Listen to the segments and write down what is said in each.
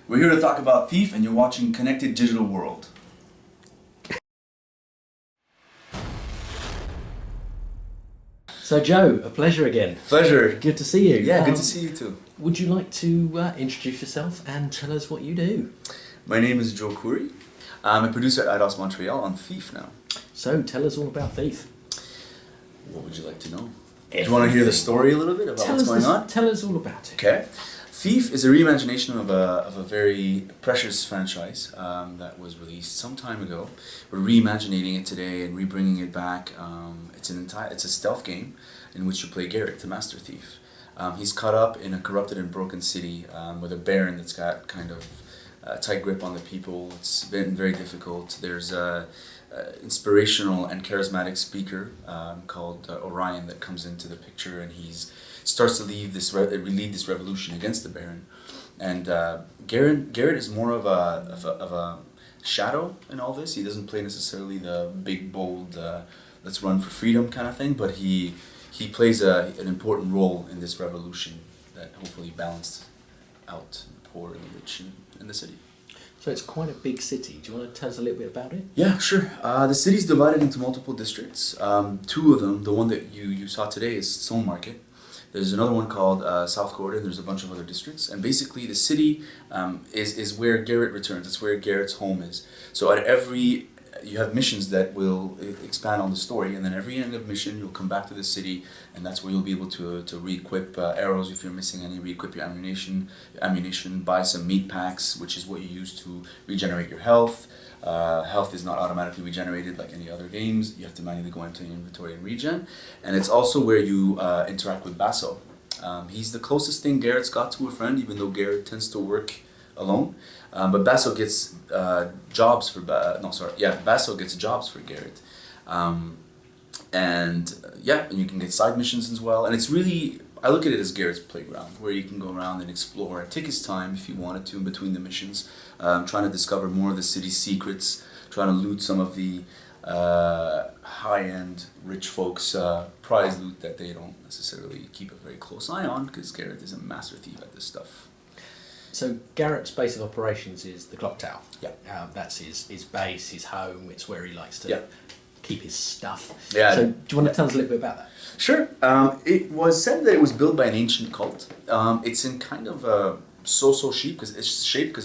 We're here to talk about Thief, and you're watching Connected Digital World. So Joe, a pleasure again. Pleasure. Good to see you. Yeah, good to see you too. Would you like to introduce yourself and tell us what you do? My name is Joe Khoury. I'm a producer at Eidos Montreal on Thief now. So tell us all about Thief. What would you like to know? Do you want to hear the story a little bit about what's going on? Tell us all about it. Okay. Thief is a reimagination of a very precious franchise that was released some time ago. We're reimaginating it today and rebringing it back. It's a stealth game in which you play Garrett, the master thief. He's caught up in a corrupted and broken city with a baron that's got kind of a tight grip on the people. It's been very difficult. There's a inspirational and charismatic speaker called Orion that comes into the picture, and he's starts to lead this revolution against the Baron. And Garrett is more of a shadow in all this. He doesn't play necessarily the big, bold, let's run for freedom kind of thing, but he plays an important role in this revolution that hopefully balances out the poor and the rich in the city. So it's quite a big city. Do you want to tell us a little bit about it? Yeah, sure. The city's divided into multiple districts. Two of them, the one that you saw today is Stone Market. There's another one called South Quarter, and there's a bunch of other districts. And basically the city is where Garrett returns. It's where Garrett's home is. So you have missions that will expand on the story, and then every end of mission you'll come back to the city, and that's where you'll be able to re-equip arrows if you're missing any, re-equip your ammunition, buy some meat packs, which is what you use to regenerate your health. Health is not automatically regenerated like any other games. You have to manually go into your inventory and regen. And it's also where you interact with Basso. He's the closest thing Garrett's got to a friend, even though Garrett tends to work alone. But Basso gets jobs for Basso gets jobs for Garrett. And you can get side missions as well. And it's really, I look at it as Garrett's playground, where you can go around and explore, take his time if you wanted to in between the missions, trying to discover more of the city's secrets, trying to loot some of the high-end rich folks' prize loot that they don't necessarily keep a very close eye on, because Garrett is a master thief at this stuff. So Garrett's base of operations is the clock tower. Yeah. That's his base, his home. It's where he likes to keep his stuff. Yeah. So do you want to tell us a little bit about that? Sure. It was said that it was built by an ancient cult. It's in kind of a so-so shape because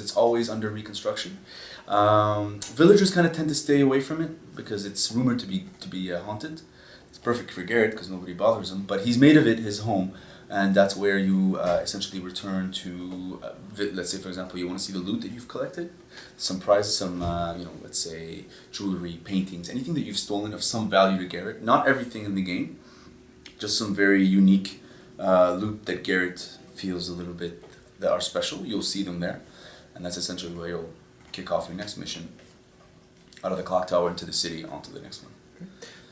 it's always under reconstruction. Villagers kind of tend to stay away from it because it's rumored to be haunted. It's perfect for Garrett because nobody bothers him, but he's made of it his home. And that's where you essentially return to, let's say, for example, you want to see the loot that you've collected, some prizes, some, let's say, jewelry, paintings, anything that you've stolen of some value to Garrett. Not everything in the game, just some very unique loot that Garrett feels a little bit that are special. You'll see them there. And that's essentially where you'll kick off your next mission, out of the clock tower into the city, onto the next one.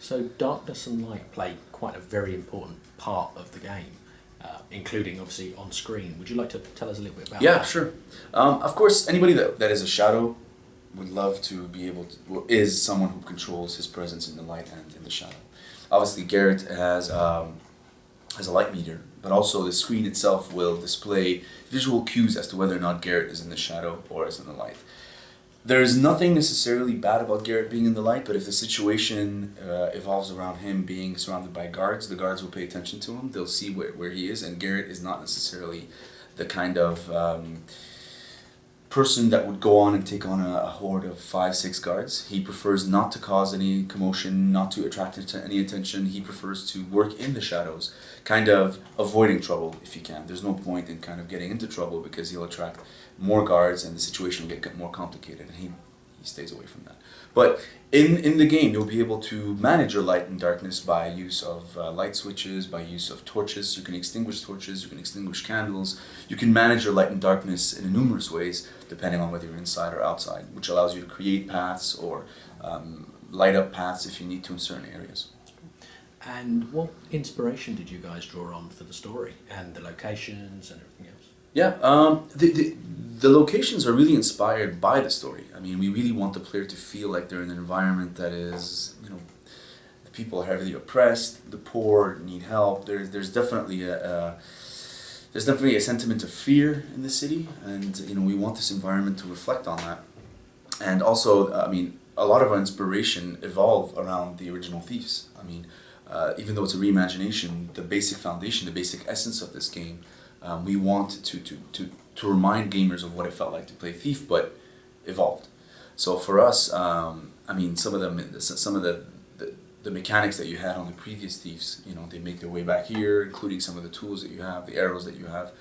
So darkness and light play quite a very important part of the game. Including obviously on screen. Would you like to tell us a little bit about that? Yeah, sure. Of course, anybody that is a shadow would love to be able to, is someone who controls his presence in the light and in the shadow. Obviously, Garrett has a light meter, but also the screen itself will display visual cues as to whether or not Garrett is in the shadow or is in the light. There is nothing necessarily bad about Garrett being in the light, but if the situation evolves around him being surrounded by guards, the guards will pay attention to him. They'll see where he is, and Garrett is not necessarily the kind of person that would go on and take on a horde of 5-6 guards. He prefers not to cause any commotion, not to attract any attention. He prefers to work in the shadows, kind of avoiding trouble if he can. There's no point in kind of getting into trouble because he'll attract more guards and the situation will get more complicated, and he stays away from that. But in the game, you'll be able to manage your light and darkness by use of light switches, by use of torches. You can extinguish torches, you can extinguish candles. You can manage your light and darkness in numerous ways, depending on whether you're inside or outside, which allows you to create paths or light up paths if you need to in certain areas. And what inspiration did you guys draw on for the story and the locations and everything else? Yeah, the locations are really inspired by the story. I mean, we really want the player to feel like they're in an environment that is, the people are heavily oppressed, the poor need help. There's definitely there's definitely a sentiment of fear in the city, and we want this environment to reflect on that. And also, I mean, a lot of our inspiration evolved around the original Thieves. I mean, even though it's a reimagination, the basic foundation, the basic essence of this game, we want to remind gamers of what it felt like to play Thief, but evolved. So for us, I mean, some of the mechanics that you had on the previous Thieves, they make their way back here, including some of the tools that you have, the arrows that you have,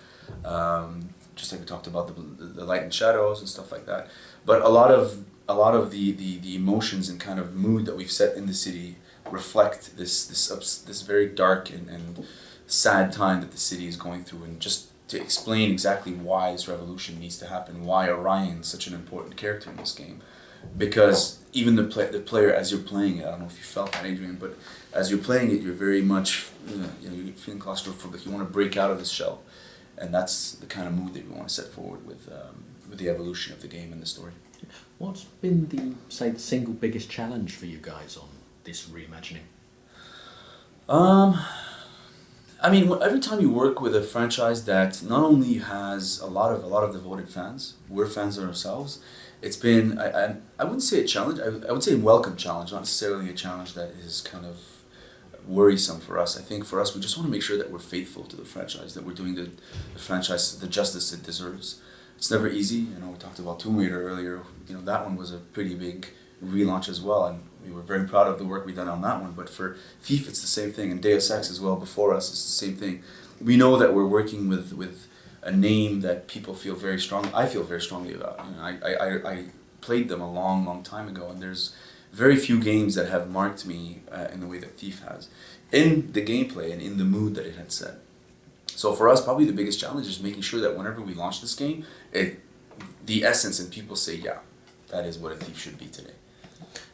just like we talked about the light and shadows and stuff like that. But a lot of the emotions and kind of mood that we've set in the city reflect this very dark and sad time that the city is going through, and just to explain exactly why this revolution needs to happen, why Orion's such an important character in this game. Because even the player, as you're playing it, I don't know if you felt that, Adrian, but as you're playing it, you're very much, you're feeling claustrophobic. You want to break out of this shell, and that's the kind of mood that we want to set forward with the evolution of the game and the story. What's been the single biggest challenge for you guys on this reimagining? I mean, every time you work with a franchise that not only has a lot of devoted fans, we're fans of ourselves. It's been, I wouldn't say a challenge, I would say a welcome challenge, not necessarily a challenge that is kind of worrisome for us. I think for us, we just want to make sure that we're faithful to the franchise, that we're doing the franchise the justice it deserves. It's never easy. We talked about Tomb Raider earlier. That one was a pretty big relaunch as well, and we were very proud of the work we done on that one. But for Thief, it's the same thing, and Deus Ex as well before us, it's the same thing. We know that we're working with a name that people feel very strong. I feel very strongly about. I played them a long time ago, and there's very few games that have marked me in the way that Thief has, in the gameplay and in the mood that it had set. So for us, probably the biggest challenge is making sure that whenever we launch this game, the essence and people say, yeah, that is what a Thief should be today.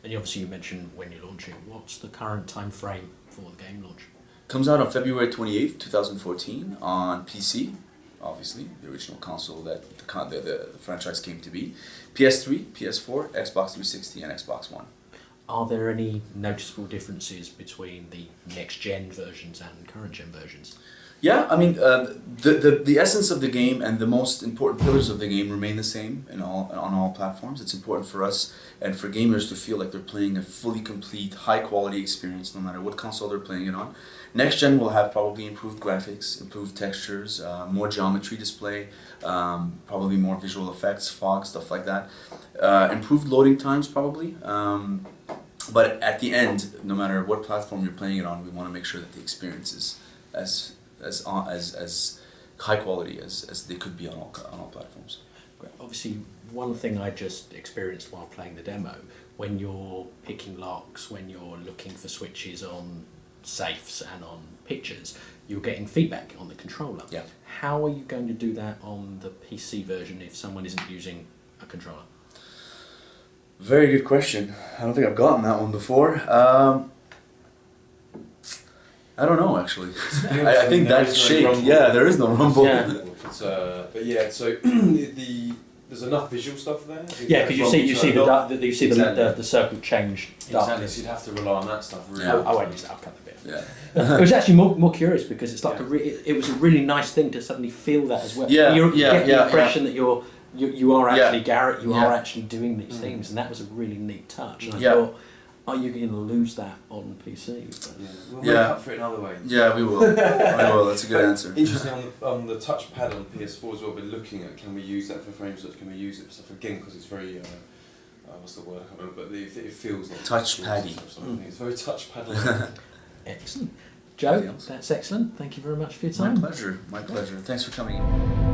And obviously you mentioned when you're launching. What's the current time frame for the game launch? Comes out on February 28th, 2014 on PC, obviously, the original console that the franchise came to be. PS3, PS4, Xbox 360, and Xbox One. Are there any noticeable differences between the next-gen versions and current-gen versions? Yeah, I mean, the essence of the game and the most important pillars of the game remain the same on all platforms. It's important for us and for gamers to feel like they're playing a fully complete, high-quality experience no matter what console they're playing it on. Next gen will have probably improved graphics, improved textures, more geometry display, probably more visual effects, fog, stuff like that. Improved loading times probably. But at the end, no matter what platform you're playing it on, we want to make sure that the experience is as high quality as they could be on all platforms. Great. Obviously, one thing I just experienced while playing the demo, when you're picking locks, when you're looking for switches on safes and on pictures, you're getting feedback on the controller. Yeah. How are you going to do that on the PC version if someone isn't using a controller? Very good question. I don't think I've gotten that one before. I don't know, actually. I think that's shake. Yeah, there is no rumble. Yeah. But yeah, so there's enough visual stuff there. Yeah, because you see the circle change. Exactly, so you'd have to rely on that stuff. Really. Yeah. I won't use that. I'll cut the bit. Yeah. It was actually more curious because it's like it was a really nice thing to suddenly feel that as well. Yeah, you get the impression that you are actually Garrett. You are actually doing these things, and that was a really neat touch. And I thought, are you going to lose that on PC? We'll make up for it another way. Yeah, we will. We will. That's a good answer. Interesting on the touchpad on PS4 as well. We're looking at, can we use that for frame search? Can we use it for stuff again? Because it's very what's the word? I can't remember. But it feels like touchpaddy. It's very touchpad. Excellent, Joe. That's excellent. Thank you very much for your time. My pleasure. My pleasure. Thanks for coming in.